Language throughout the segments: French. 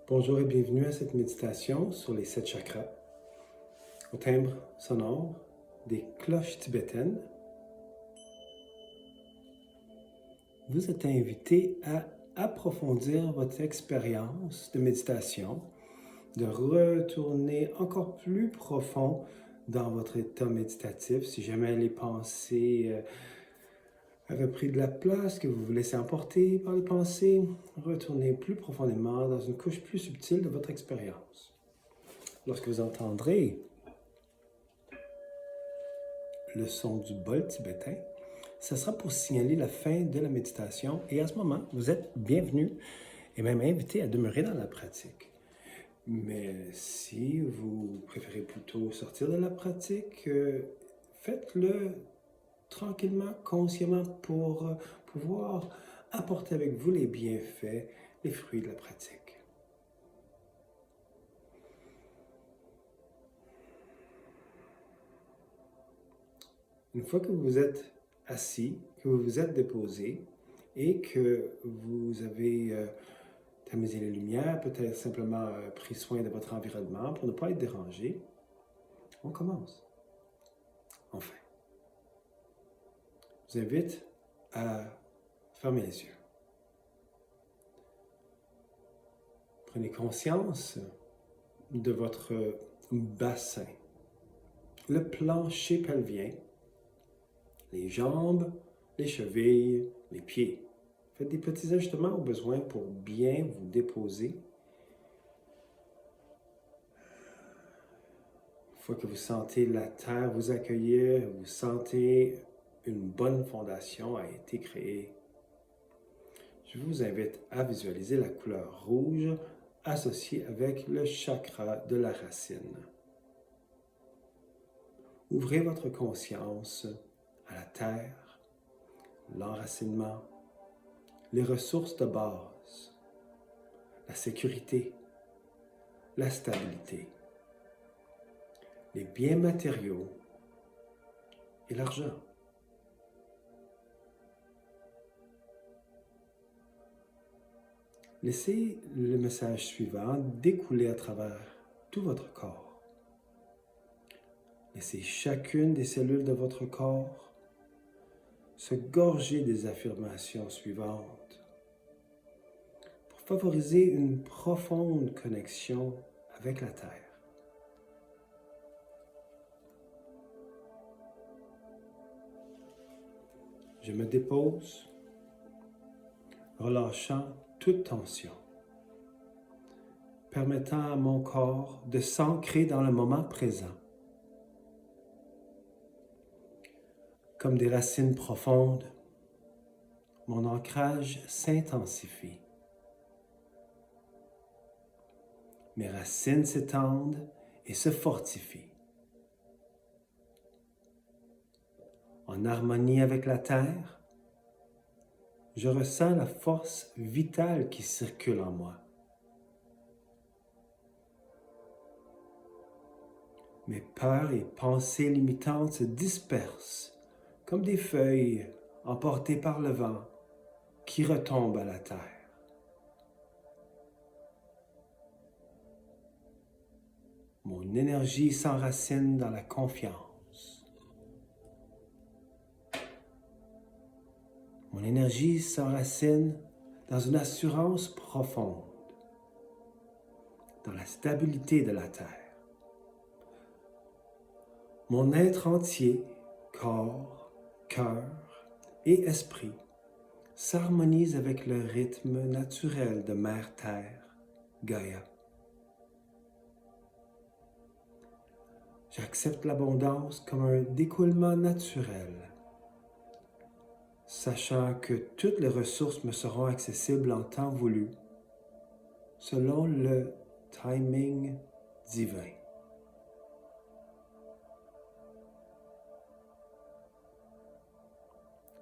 Bonjour et bienvenue à cette méditation sur les 7 chakras, au timbre sonore des cloches tibétaines. Vous êtes invité à approfondir votre expérience de méditation, de retourner encore plus profond dans votre état méditatif. Si jamais les pensées avaient pris de la place, que vous vous laissez emporter par les pensées, retournez plus profondément dans une couche plus subtile de votre expérience. Lorsque vous entendrez le son du bol tibétain, ce sera pour signaler la fin de la méditation et à ce moment, vous êtes bienvenu et même invité à demeurer dans la pratique. Mais si vous préférez plutôt sortir de la pratique, faites-le tranquillement, consciemment pour pouvoir apporter avec vous les bienfaits, les fruits de la pratique. Une fois que vous êtes assis, que vous vous êtes déposé et que vous avez tamisé les lumières, peut-être simplement pris soin de votre environnement pour ne pas être dérangé, on commence. Enfin, je vous invite à fermer les yeux. Prenez conscience de votre bassin, le plancher pelvien, les jambes, les chevilles, les pieds. Faites des petits ajustements au besoin pour bien vous déposer. Une fois que vous sentez la terre vous accueillir, vous sentez une bonne fondation a été créée, je vous invite à visualiser la couleur rouge associée avec le chakra de la racine. Ouvrez votre conscience à la terre, l'enracinement, les ressources de base, la sécurité, la stabilité, les biens matériaux et l'argent. Laissez le message suivant découler à travers tout votre corps. Laissez chacune des cellules de votre corps se gorger des affirmations suivantes pour favoriser une profonde connexion avec la Terre. Je me dépose, relâchant toute tension, permettant à mon corps de s'ancrer dans le moment présent. Comme des racines profondes, mon ancrage s'intensifie. Mes racines s'étendent et se fortifient. En harmonie avec la terre, je ressens la force vitale qui circule en moi. Mes peurs et pensées limitantes se dispersent comme des feuilles emportées par le vent qui retombent à la terre. Mon énergie s'enracine dans la confiance. Mon énergie s'enracine dans une assurance profonde, dans la stabilité de la terre. Mon être entier, corps, cœur et esprit, s'harmonise avec le rythme naturel de Mère Terre, Gaïa. J'accepte l'abondance comme un découlement naturel, sachant que toutes les ressources me seront accessibles en temps voulu, selon le timing divin.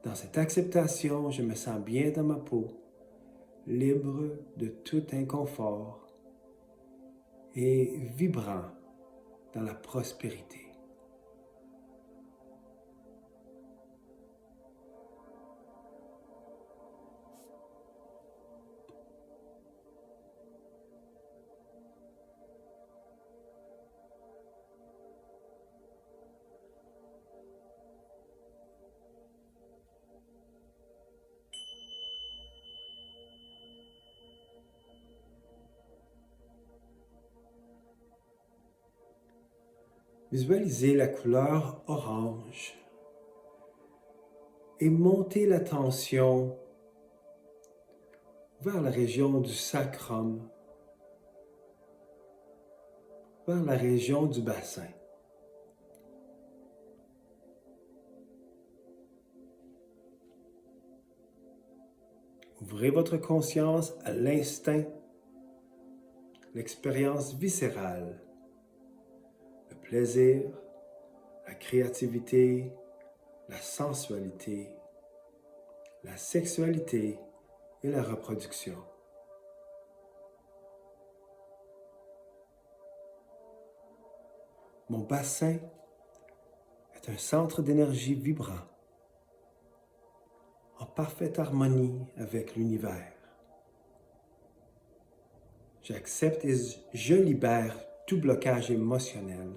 Dans cette acceptation, je me sens bien dans ma peau, libre de tout inconfort et vibrant dans la prospérité. Visualisez la couleur orange et montez la tension vers la région du sacrum, vers la région du bassin. Ouvrez votre conscience à l'instinct, l'expérience viscérale, le plaisir, la créativité, la sensualité, la sexualité et la reproduction. Mon bassin est un centre d'énergie vibrant, en parfaite harmonie avec l'univers. J'accepte et je libère tout blocage émotionnel.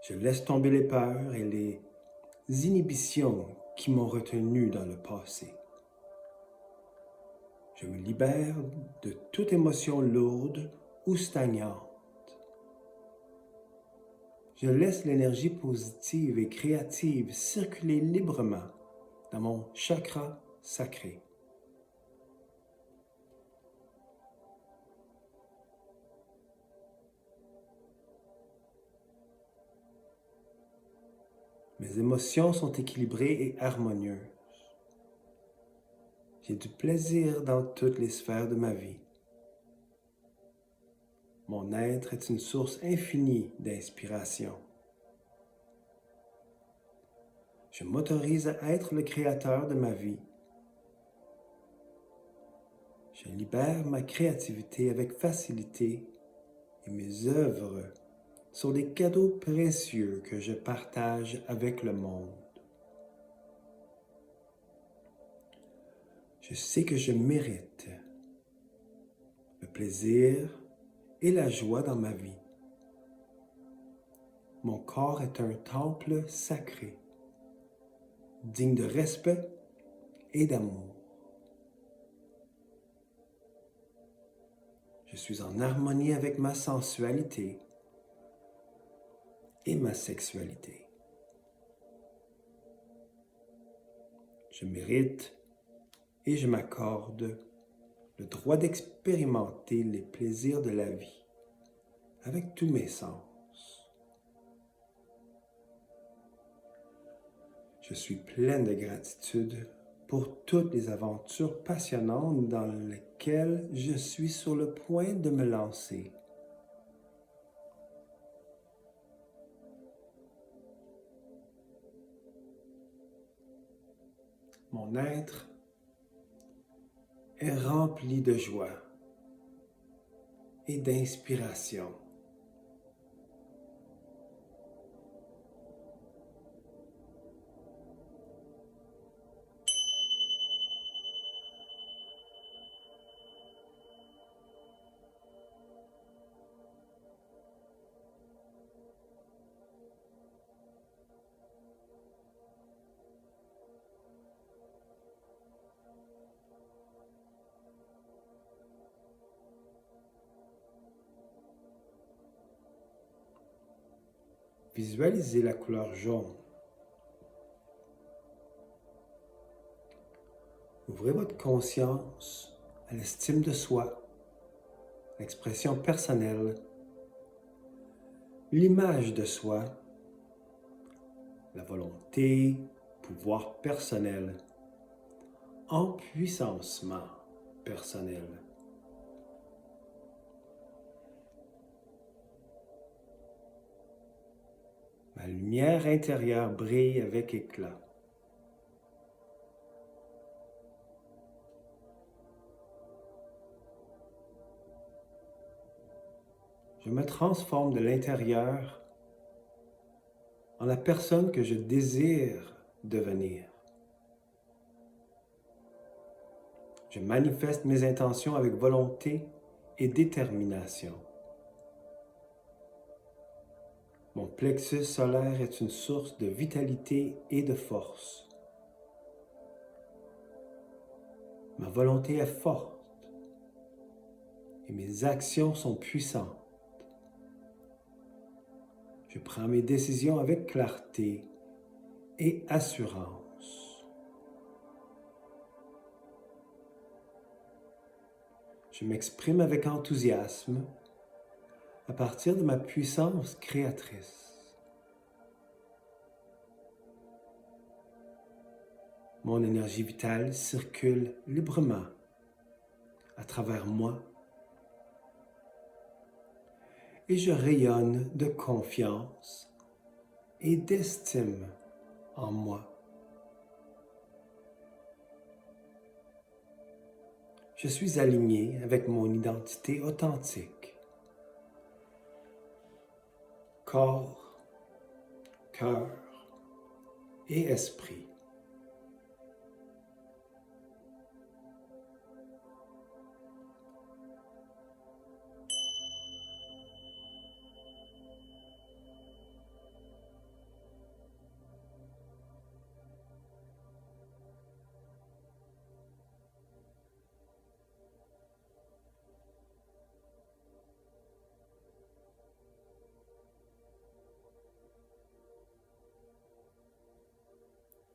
Je laisse tomber les peurs et les inhibitions qui m'ont retenu dans le passé. Je me libère de toute émotion lourde ou stagnante. Je laisse l'énergie positive et créative circuler librement dans mon chakra sacré. Mes émotions sont équilibrées et harmonieuses. J'ai du plaisir dans toutes les sphères de ma vie. Mon être est une source infinie d'inspiration. Je m'autorise à être le créateur de ma vie. Je libère ma créativité avec facilité et mes œuvres sont des cadeaux précieux que je partage avec le monde. Je sais que je mérite le plaisir et la joie dans ma vie. Mon corps est un temple sacré, digne de respect et d'amour. Je suis en harmonie avec ma sensualité et ma sexualité. Je mérite et je m'accorde le droit d'expérimenter les plaisirs de la vie avec tous mes sens. Je suis pleine de gratitude pour toutes les aventures passionnantes dans lesquelles je suis sur le point de me lancer. Mon être est rempli de joie et d'inspiration. Visualisez la couleur jaune. Ouvrez votre conscience à l'estime de soi, l'expression personnelle, l'image de soi, la volonté, pouvoir personnel, empuissancement personnel. Ma lumière intérieure brille avec éclat. Je me transforme de l'intérieur en la personne que je désire devenir. Je manifeste mes intentions avec volonté et détermination. Mon plexus solaire est une source de vitalité et de force. Ma volonté est forte et mes actions sont puissantes. Je prends mes décisions avec clarté et assurance. Je m'exprime avec enthousiasme à partir de ma puissance créatrice. Mon énergie vitale circule librement à travers moi et je rayonne de confiance et d'estime en moi. Je suis aligné avec mon identité authentique. Corps, cœur et esprit.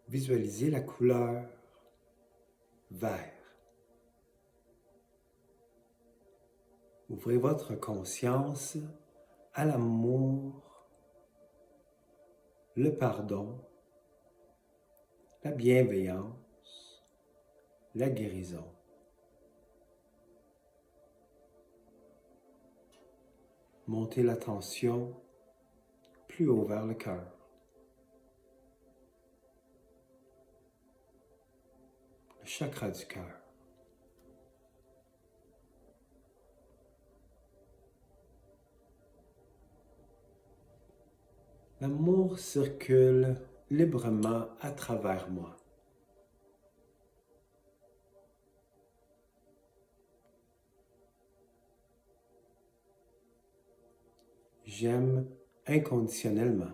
Visualisez la couleur vert. Ouvrez votre conscience à l'amour, le pardon, la bienveillance, la guérison. Montez l'attention plus haut vers le cœur. Le chakra du cœur. L'amour circule librement à travers moi. J'aime inconditionnellement.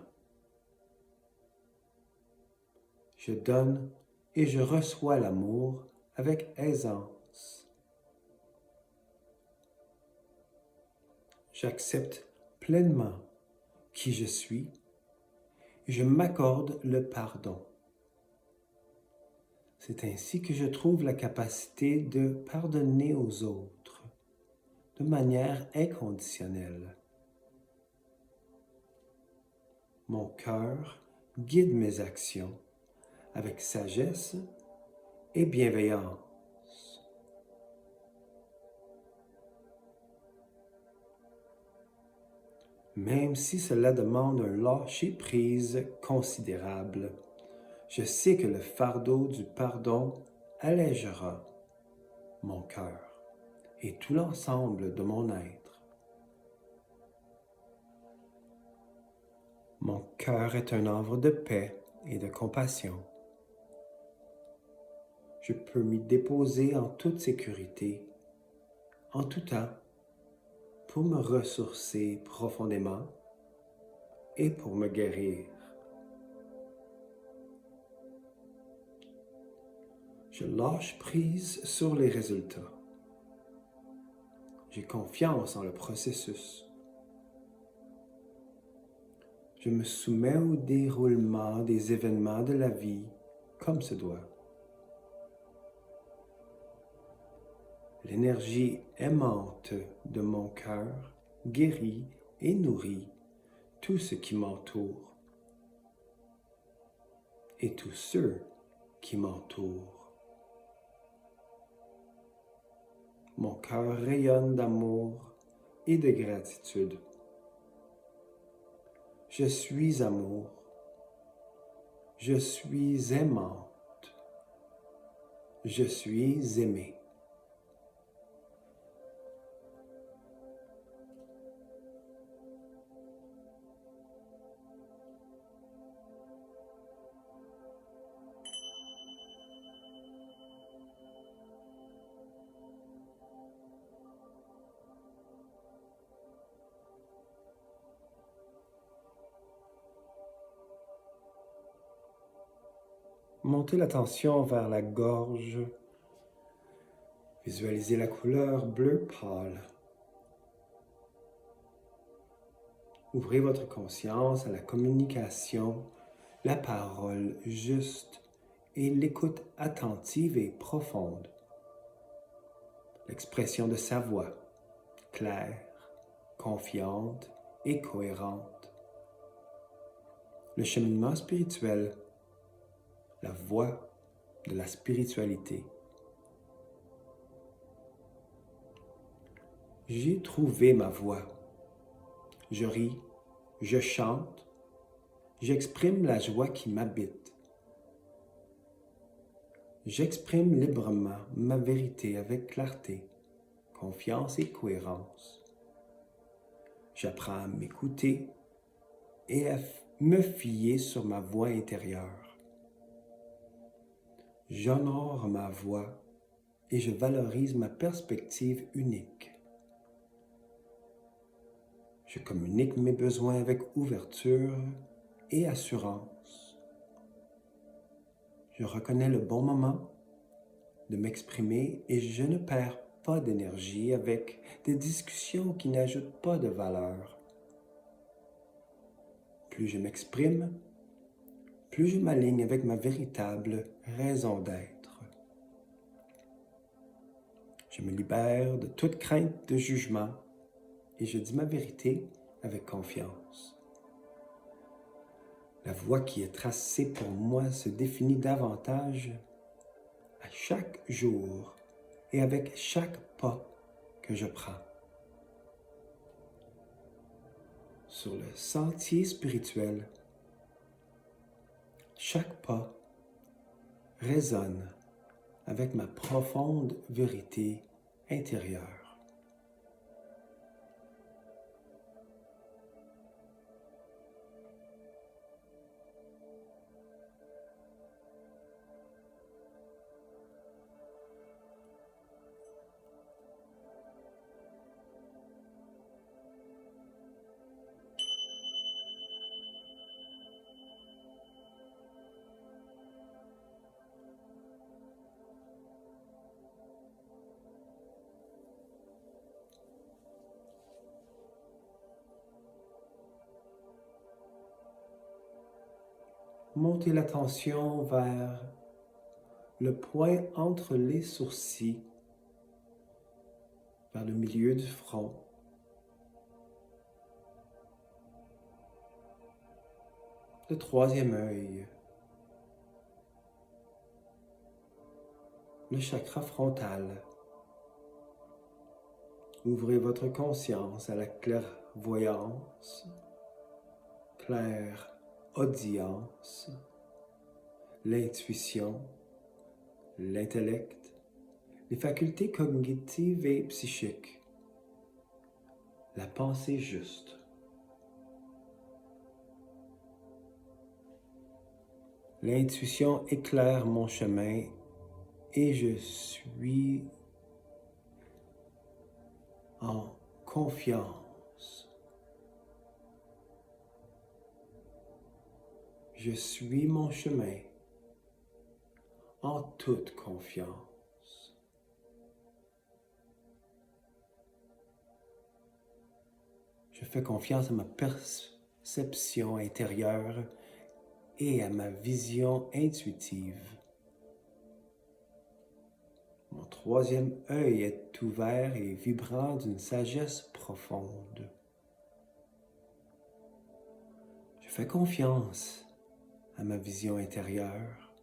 Je donne et je reçois l'amour avec aisance. J'accepte pleinement qui je suis et je m'accorde le pardon. C'est ainsi que je trouve la capacité de pardonner aux autres de manière inconditionnelle. Mon cœur guide mes actions avec sagesse et bienveillance. Même si cela demande un lâcher-prise considérable, je sais que le fardeau du pardon allégera mon cœur et tout l'ensemble de mon être. Mon cœur est un havre de paix et de compassion. Je peux m'y déposer en toute sécurité, en tout temps, pour me ressourcer profondément et pour me guérir. Je lâche prise sur les résultats. J'ai confiance en le processus. Je me soumets au déroulement des événements de la vie comme se doit. L'énergie aimante de mon cœur guérit et nourrit tout ce qui m'entoure et tous ceux qui m'entourent. Mon cœur rayonne d'amour et de gratitude. Je suis amour. Je suis aimante. Je suis aimé. Montez l'attention vers la gorge. Visualisez la couleur bleu pâle. Ouvrez votre conscience à la communication, la parole juste et l'écoute attentive et profonde. L'expression de sa voix, claire, confiante et cohérente. Le cheminement spirituel, la voie de la spiritualité. J'ai trouvé ma voie. Je ris, je chante, j'exprime la joie qui m'habite. J'exprime librement ma vérité avec clarté, confiance et cohérence. J'apprends à m'écouter et à me fier sur ma voix intérieure. J'honore ma voix et je valorise ma perspective unique. Je communique mes besoins avec ouverture et assurance. Je reconnais le bon moment de m'exprimer et je ne perds pas d'énergie avec des discussions qui n'ajoutent pas de valeur. Plus je m'exprime, plus je m'aligne avec ma véritable raison d'être. Je me libère de toute crainte de jugement et je dis ma vérité avec confiance. La voie qui est tracée pour moi se définit davantage à chaque jour et avec chaque pas que je prends. Sur le sentier spirituel, chaque pas résonne avec ma profonde vérité intérieure. Montez l'attention vers le point entre les sourcils, vers le milieu du front. Le troisième œil, le chakra frontal. Ouvrez votre conscience à la clairvoyance, clairaudience, l'intuition, l'intellect, les facultés cognitives et psychiques, la pensée juste. L'intuition éclaire mon chemin et je suis en confiance. Je suis mon chemin en toute confiance. Je fais confiance à ma perception intérieure et à ma vision intuitive. Mon troisième œil est ouvert et vibrant d'une sagesse profonde. Je fais confiance à ma vision intérieure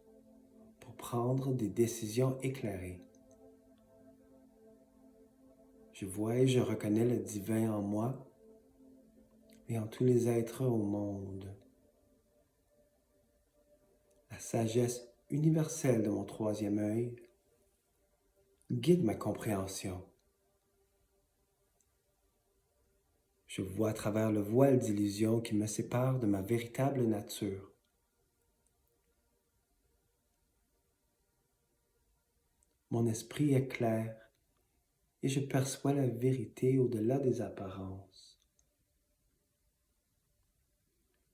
pour prendre des décisions éclairées. Je vois et je reconnais le divin en moi et en tous les êtres au monde. La sagesse universelle de mon troisième œil guide ma compréhension. Je vois à travers le voile d'illusion qui me sépare de ma véritable nature. Mon esprit est clair et je perçois la vérité au-delà des apparences.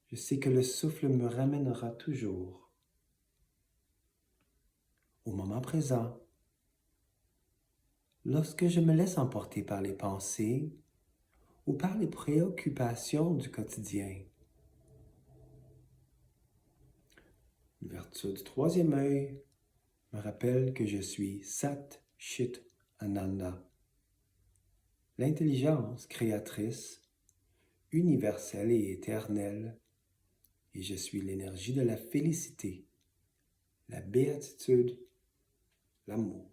Je sais que le souffle me ramènera toujours au moment présent. Lorsque je me laisse emporter par les pensées ou par les préoccupations du quotidien. L'ouverture du troisième œil me rappelle que je suis Sat Chit Ananda, l'intelligence créatrice, universelle et éternelle, et je suis l'énergie de la félicité, la béatitude, l'amour.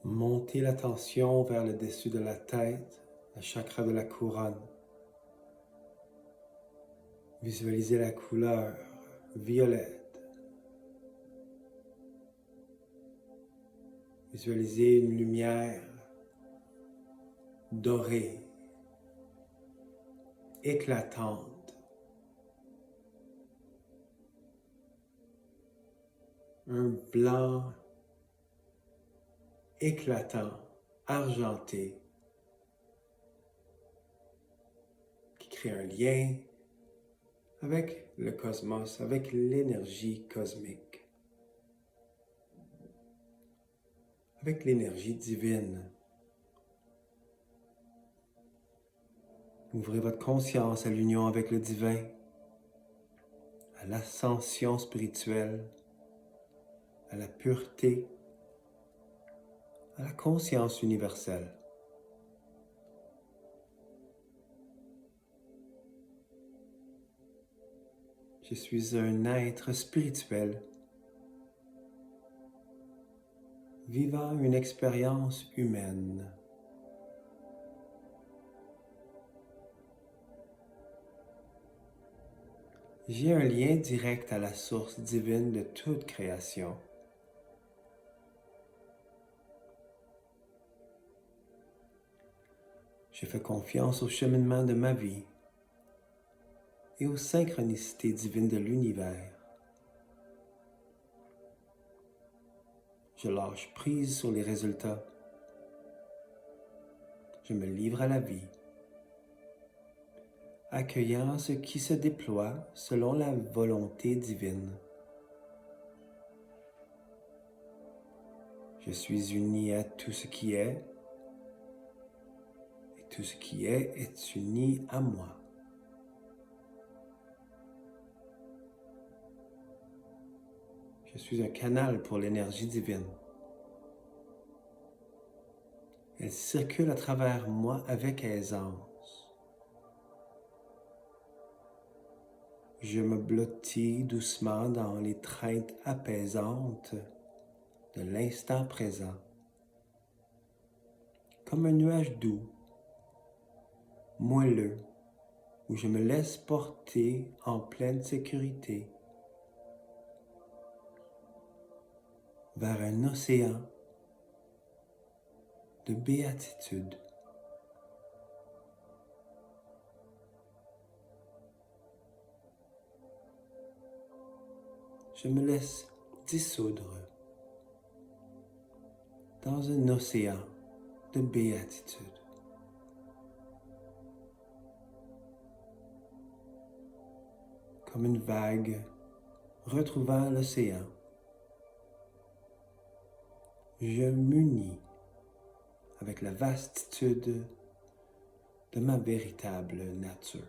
Montez l'attention vers le dessus de la tête, le chakra de la couronne. Visualisez la couleur violette. Visualisez une lumière dorée, éclatante. Un blanc éclatant, argenté, qui crée un lien avec le cosmos, avec l'énergie cosmique, avec l'énergie divine. Ouvrez votre conscience à l'union avec le divin, à l'ascension spirituelle, à la pureté, à la conscience universelle. Je suis un être spirituel vivant une expérience humaine. J'ai un lien direct à la source divine de toute création. Je fais confiance au cheminement de ma vie et aux synchronicités divines de l'univers. Je lâche prise sur les résultats. Je me livre à la vie, accueillant ce qui se déploie selon la volonté divine. Je suis uni à tout ce qui est, et tout ce qui est uni à moi. Je suis un canal pour l'énergie divine. Elle circule à travers moi avec aisance. Je me blottis doucement dans l'étreinte apaisante de l'instant présent, comme un nuage doux, moelleux, où je me laisse porter en pleine sécurité vers un océan de béatitude. Je me laisse dissoudre dans un océan de béatitude. Comme une vague retrouvant l'océan, je m'unis avec la vastitude de ma véritable nature.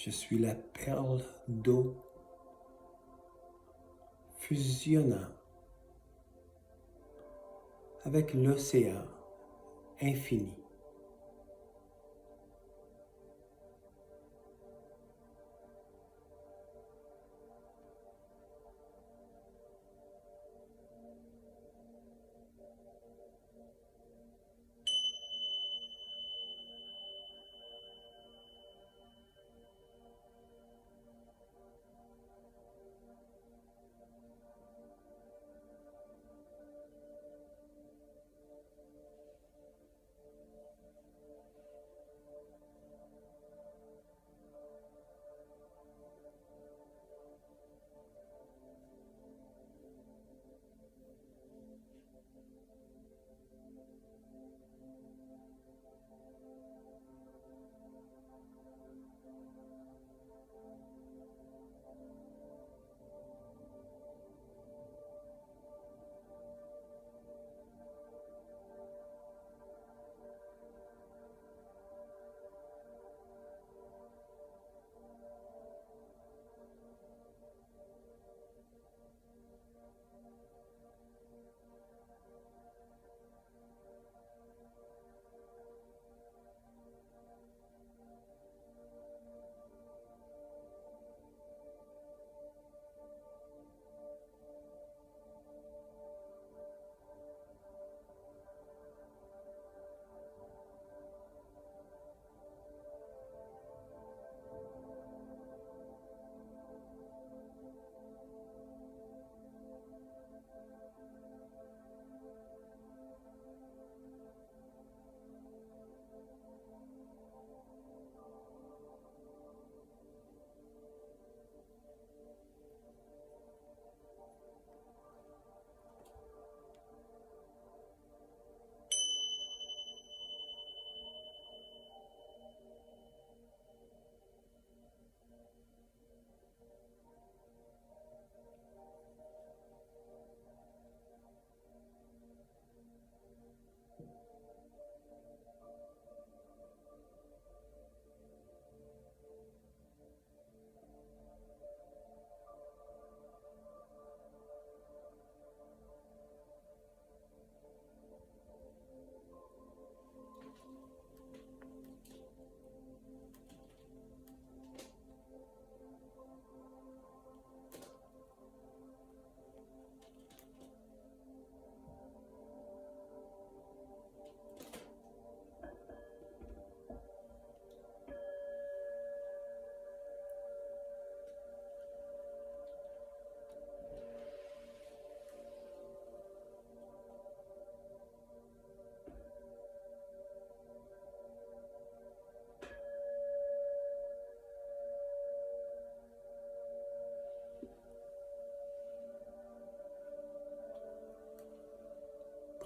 Je suis la perle d'eau fusionnant avec l'océan infini.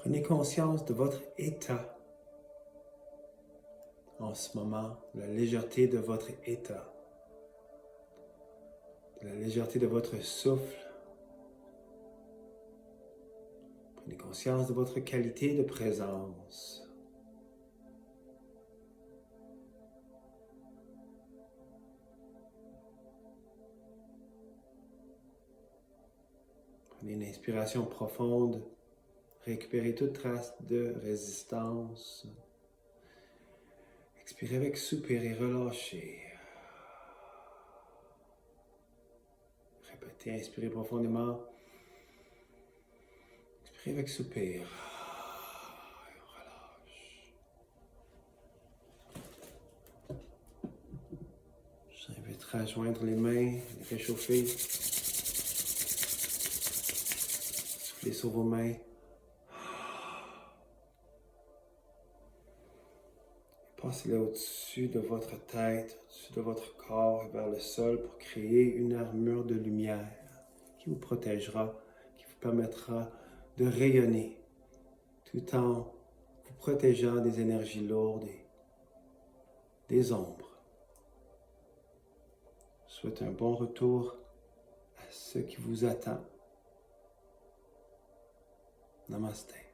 Prenez conscience de votre état en ce moment, de la légèreté de votre état, de la légèreté de votre souffle. Prenez conscience de votre qualité de présence. Prenez une inspiration profonde. Récupérez toute trace de résistance. Expirez avec soupir et relâchez. Répétez, inspirez profondément. Expirez avec soupir. Relâche. Je vous inviterai à joindre les mains, les réchauffer. Soufflez sur vos mains. Passez-le au-dessus de votre tête, au-dessus de votre corps et vers le sol pour créer une armure de lumière qui vous protégera, qui vous permettra de rayonner tout en vous protégeant des énergies lourdes et des ombres. Je vous souhaite un bon retour à ce qui vous attend. Namaste.